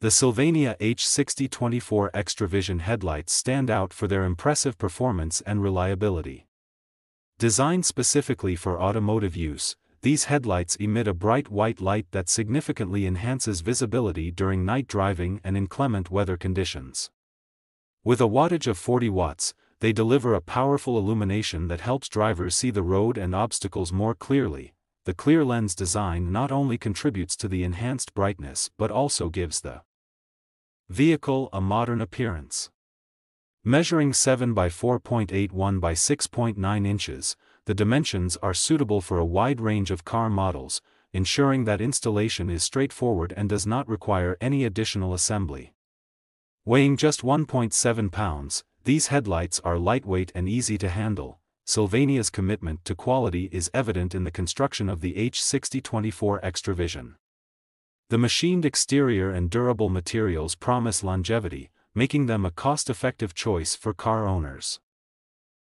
The SYLVANIA H6024 XtraVision headlights stand out for their impressive performance and reliability. Designed specifically for automotive use, these headlights emit a bright white light that significantly enhances visibility during night driving and inclement weather conditions. With a wattage of 40 watts, they deliver a powerful illumination that helps drivers see the road and obstacles more clearly. The clear lens design not only contributes to the enhanced brightness but also gives the vehicle a modern appearance. Measuring 7 by 4.81 by 6.9 inches, the dimensions are suitable for a wide range of car models, ensuring that installation is straightforward and does not require any additional assembly. Weighing just 1.7 pounds, these headlights are lightweight and easy to handle. SYLVANIA's commitment to quality is evident in the construction of the H6024 XtraVision. The machined exterior and durable materials promise longevity, making them a cost-effective choice for car owners.